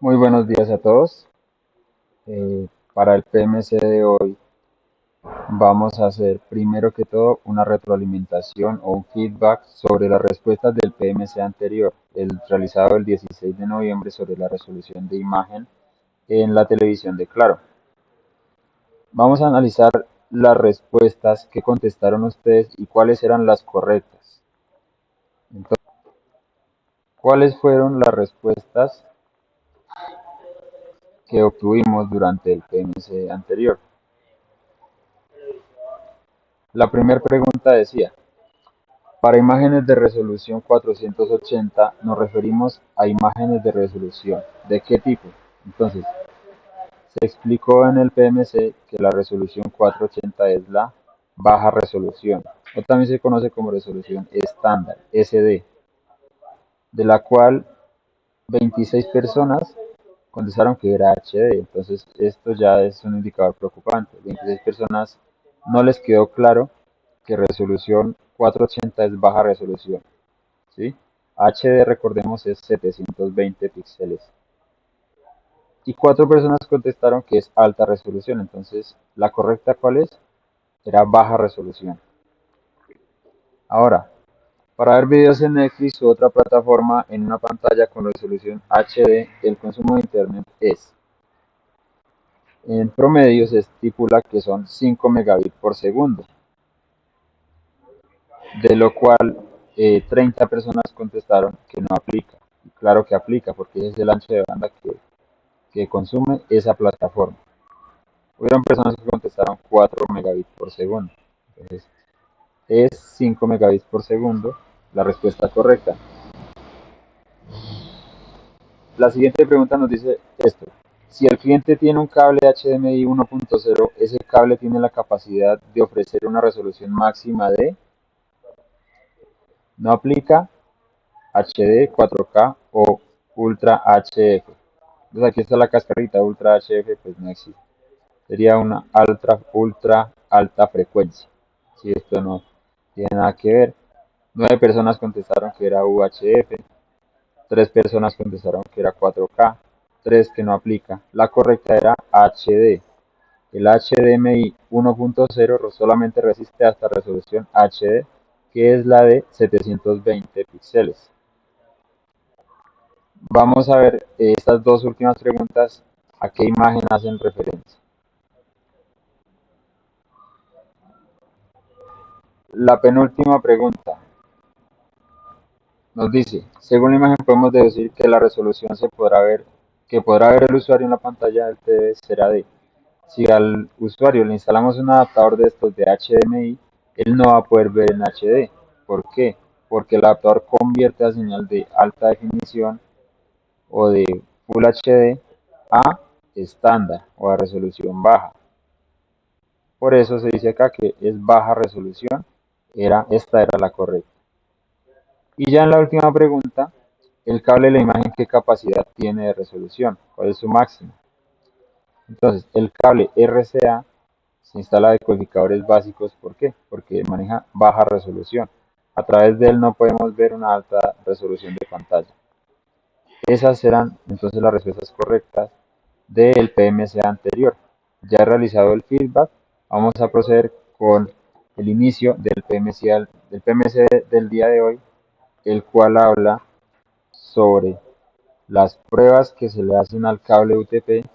Muy buenos días a todos. Para el PMC de hoy vamos a hacer primero que todo una retroalimentación o un feedback sobre las respuestas del PMC anterior, el realizado el 16 de noviembre sobre la resolución de imagen en la televisión de Claro. Vamos a analizar las respuestas que contestaron ustedes y cuáles eran las correctas. Entonces, ¿cuáles fueron las respuestas que obtuvimos durante el PMC anterior? La primera pregunta decía: para imágenes de resolución 480 nos referimos a imágenes de resolución. ¿De qué tipo? Entonces, se explicó en el PMC que la resolución 480 es la baja resolución, o también se conoce como resolución estándar, SD, de la cual 26 personas contestaron que era HD. Entonces, esto ya es un indicador preocupante. 26 personas no les quedó claro que resolución 480 es baja resolución. ¿Sí? HD, recordemos, es 720 píxeles. Y 4 personas contestaron que es alta resolución. Entonces, ¿la correcta cuál es? Era baja resolución. Ahora, para ver videos en Netflix u otra plataforma en una pantalla con resolución HD, el consumo de Internet es, en promedio se estipula que son 5 megabits por segundo, de lo cual 30 personas contestaron que no aplica. Y claro que aplica, porque ese es el ancho de banda que consume esa plataforma. Hubieron personas que contestaron 4 megabits por segundo. Entonces, es 5 megabits por segundo la respuesta correcta. La siguiente pregunta nos dice esto: si el cliente tiene un cable HDMI 1.0, ese cable tiene la capacidad de ofrecer una resolución máxima de, no aplica, HD, 4K o Ultra HF. Entonces aquí está la cascarita, Ultra HF pues no existe. Sería una ultra alta frecuencia. Si esto no tiene nada que ver. 9 personas contestaron que era UHF, 3 personas contestaron que era 4K, 3 que no aplica. La correcta era HD. El HDMI 1.0 solamente resiste hasta resolución HD, que es la de 720 píxeles. Vamos a ver estas dos últimas preguntas, a qué imagen hacen referencia. La penúltima pregunta nos dice: según la imagen podemos deducir que la resolución que podrá ver el usuario en la pantalla del TV será de. Si al usuario le instalamos un adaptador de estos de HDMI, él no va a poder ver en HD. ¿Por qué? Porque el adaptador convierte la señal de alta definición o de Full HD a estándar o a resolución baja. Por eso se dice acá que es baja resolución. Esta era la correcta. Y ya en la última pregunta, el cable de la imagen, ¿qué capacidad tiene de resolución? ¿Cuál es su máximo? Entonces, el cable RCA se instala de codificadores básicos. ¿Por qué? Porque maneja baja resolución. A través de él no podemos ver una alta resolución de pantalla. Esas serán entonces las respuestas correctas del PMC anterior. Ya he realizado el feedback, vamos a proceder con el inicio del PMC del día de hoy, el cual habla sobre las pruebas que se le hacen al cable UTP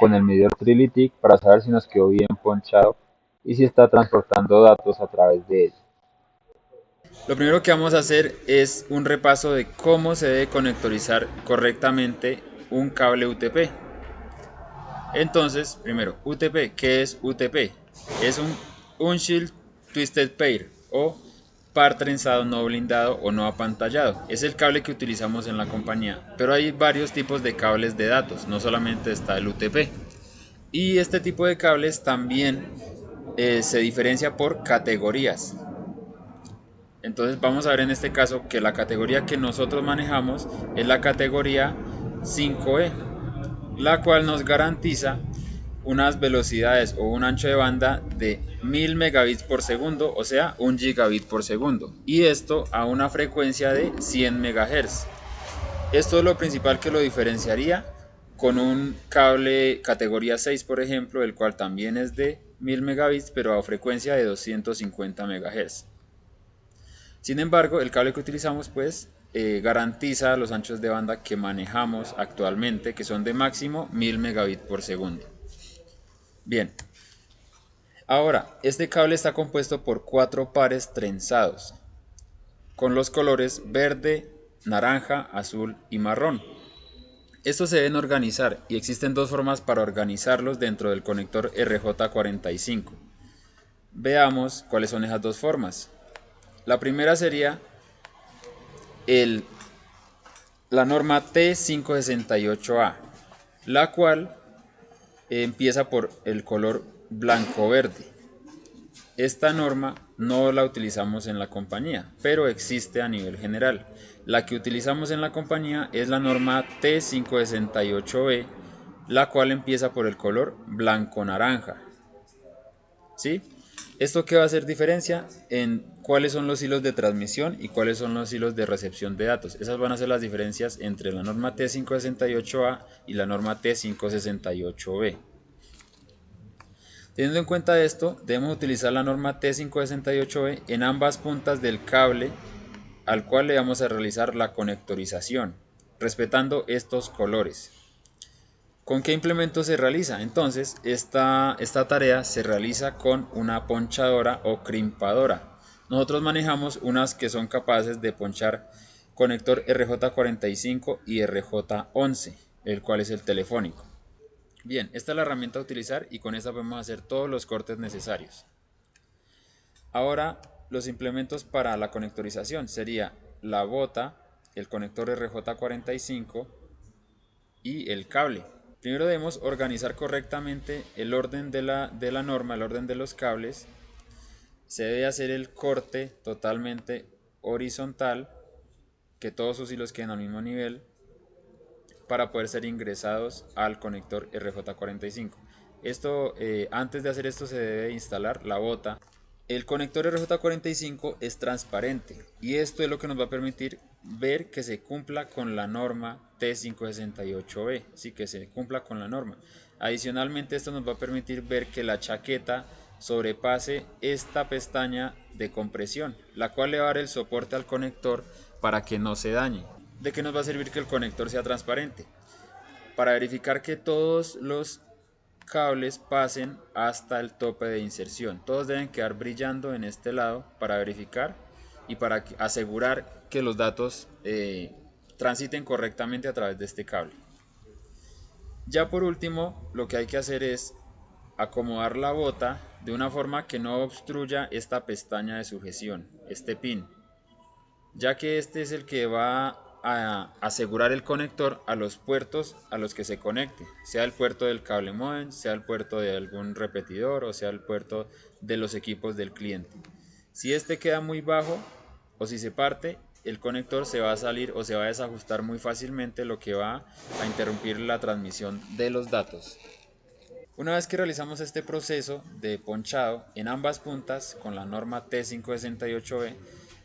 con el medidor Trilitech para saber si nos quedó bien ponchado y si está transportando datos a través de él. Lo primero que vamos a hacer es un repaso de cómo se debe conectorizar correctamente un cable UTP. Entonces, primero, UTP. ¿Qué es UTP? Es un Unshield Twisted Pair o par trenzado no blindado o no apantallado. Es el cable que utilizamos en la compañía, pero hay varios tipos de cables de datos, no solamente está el UTP. Y este tipo de cables también se diferencia por categorías. Entonces vamos a ver en este caso que la categoría que nosotros manejamos es la categoría 5E, la cual nos garantiza unas velocidades o un ancho de banda de 1000 megabits por segundo, o sea, 1 gigabit por segundo, y esto a una frecuencia de 100 MHz. Esto es lo principal que lo diferenciaría con un cable categoría 6, por ejemplo, el cual también es de 1000 megabits, pero a frecuencia de 250 MHz. Sin embargo, el cable que utilizamos pues garantiza los anchos de banda que manejamos actualmente, que son de máximo 1000 megabits por segundo. Bien, ahora, este cable está compuesto por 4 pares trenzados, con los colores verde, naranja, azul y marrón. Estos se deben organizar y existen dos formas para organizarlos dentro del conector RJ45. Veamos cuáles son esas dos formas. La primera sería el, la norma T568A, la cual empieza por el color blanco-verde. Esta norma no la utilizamos en la compañía, pero existe a nivel general. La que utilizamos en la compañía es la norma T568B, la cual empieza por el color blanco-naranja. ¿Sí? ¿Esto qué va a hacer diferencia? En cuáles son los hilos de transmisión y cuáles son los hilos de recepción de datos. Esas van a ser las diferencias entre la norma T568A y la norma T568B. Teniendo en cuenta esto, debemos utilizar la norma T568B en ambas puntas del cable al cual le vamos a realizar la conectorización, respetando estos colores. ¿Con qué implemento se realiza? Entonces, esta tarea se realiza con una ponchadora o crimpadora. Nosotros manejamos unas que son capaces de ponchar conector RJ45 y RJ11, el cual es el telefónico. Bien, esta es la herramienta a utilizar y con esta podemos hacer todos los cortes necesarios. Ahora, los implementos para la conectorización sería la bota, el conector RJ45 y el cable. Primero debemos organizar correctamente el orden de la norma, el orden de los cables. Se debe hacer el corte totalmente horizontal, que todos sus hilos queden al mismo nivel, para poder ser ingresados al conector RJ45. Antes de hacer esto se debe instalar la bota. El conector RJ45 es transparente y esto es lo que nos va a permitir ver que se cumpla con la norma T568B, sí, que se cumpla con la norma. Adicionalmente, esto nos va a permitir ver que la chaqueta sobrepase esta pestaña de compresión, la cual le va a dar el soporte al conector para que no se dañe. ¿De qué nos va a servir que el conector sea transparente? Para verificar que todos los cables pasen hasta el tope de inserción. Todos deben quedar brillando en este lado para verificar y para asegurar que los datos transiten correctamente a través de este cable. Ya por último, lo que hay que hacer es acomodar la bota de una forma que no obstruya esta pestaña de sujeción, este pin, ya que este es el que va a asegurar el conector a los puertos a los que se conecte, sea el puerto del cable modem, sea el puerto de algún repetidor o sea el puerto de los equipos del cliente. Si este queda muy bajo o si se parte, el conector se va a salir o se va a desajustar muy fácilmente, lo que va a interrumpir la transmisión de los datos. Una vez que realizamos este proceso de ponchado en ambas puntas con la norma T568B,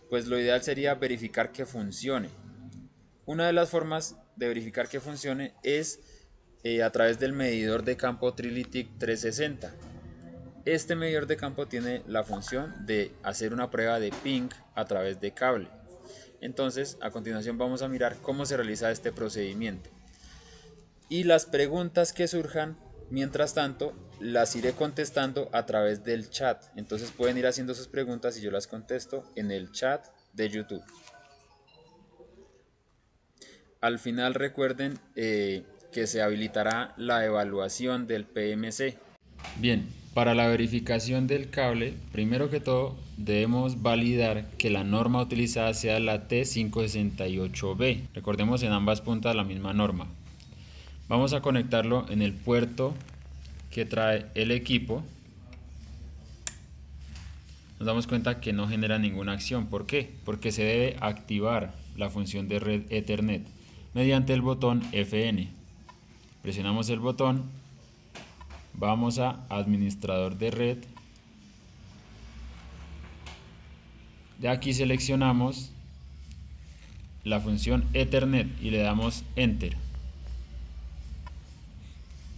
pues lo ideal sería verificar que funcione. Una de las formas de verificar que funcione es a través del medidor de campo Trilytic 360. Este medidor de campo tiene la función de hacer una prueba de ping a través de cable. Entonces, a continuación vamos a mirar cómo se realiza este procedimiento. Y las preguntas que surjan, mientras tanto, las iré contestando a través del chat. Entonces pueden ir haciendo sus preguntas y yo las contesto en el chat de YouTube. Al final recuerden que se habilitará la evaluación del PMC. Bien, para la verificación del cable, primero que todo debemos validar que la norma utilizada sea la T568B. Recordemos en ambas puntas la misma norma. Vamos a conectarlo en el puerto que trae el equipo. Nos damos cuenta que no genera ninguna acción. ¿Por qué? Porque se debe activar la función de red Ethernet mediante el botón FN. Presionamos el botón, vamos a administrador de red. De aquí seleccionamos la función Ethernet y le damos Enter.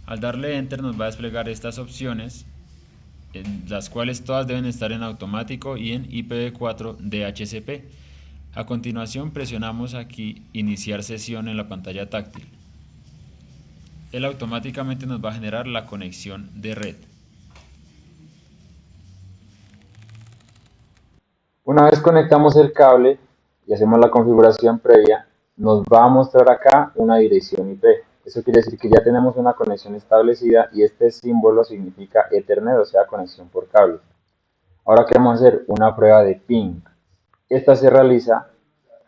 Al darle Enter nos va a desplegar estas opciones, en las cuales todas deben estar en automático y en IPv4 DHCP. A continuación presionamos aquí Iniciar sesión en la pantalla táctil. Él automáticamente nos va a generar la conexión de red. Una vez conectamos el cable y hacemos la configuración previa, nos va a mostrar acá una dirección IP. Eso quiere decir que ya tenemos una conexión establecida y este símbolo significa Ethernet, o sea, conexión por cable. Ahora queremos hacer una prueba de ping. Esta se realiza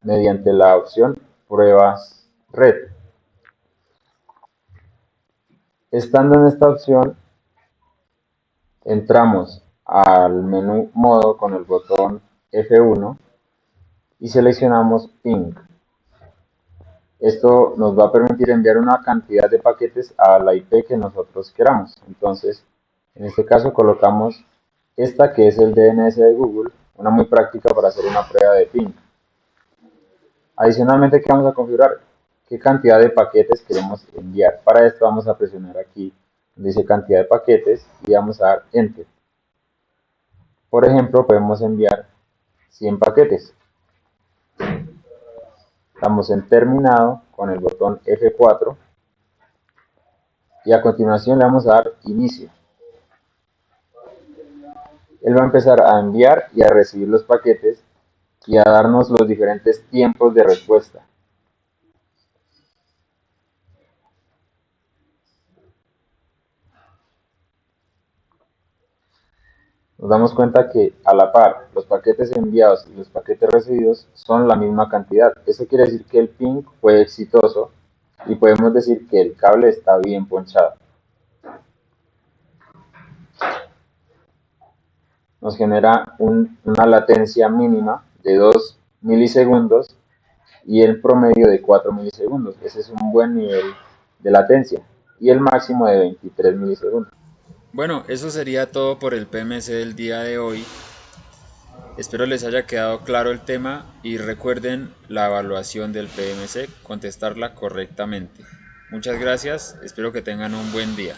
mediante la opción Pruebas Red. Estando en esta opción, entramos al menú Modo con el botón F1 y seleccionamos Ping. Esto nos va a permitir enviar una cantidad de paquetes a la IP que nosotros queramos. Entonces, en este caso colocamos esta que es el DNS de Google, una muy práctica para hacer una prueba de ping. Adicionalmente, ¿qué vamos a configurar? ¿Qué cantidad de paquetes queremos enviar? Para esto vamos a presionar aquí donde dice cantidad de paquetes y vamos a dar Enter. Por ejemplo, podemos enviar 100 paquetes. Damos en terminado con el botón F4 y a continuación le vamos a dar inicio. Él va a empezar a enviar y a recibir los paquetes y a darnos los diferentes tiempos de respuesta. Nos damos cuenta que a la par los paquetes enviados y los paquetes recibidos son la misma cantidad. Eso quiere decir que el ping fue exitoso y podemos decir que el cable está bien ponchado. Nos genera una latencia mínima de 2 milisegundos y el promedio de 4 milisegundos. Ese es un buen nivel de latencia y el máximo de 23 milisegundos. Bueno, eso sería todo por el PMC del día de hoy. Espero les haya quedado claro el tema y recuerden la evaluación del PMC, contestarla correctamente. Muchas gracias, espero que tengan un buen día.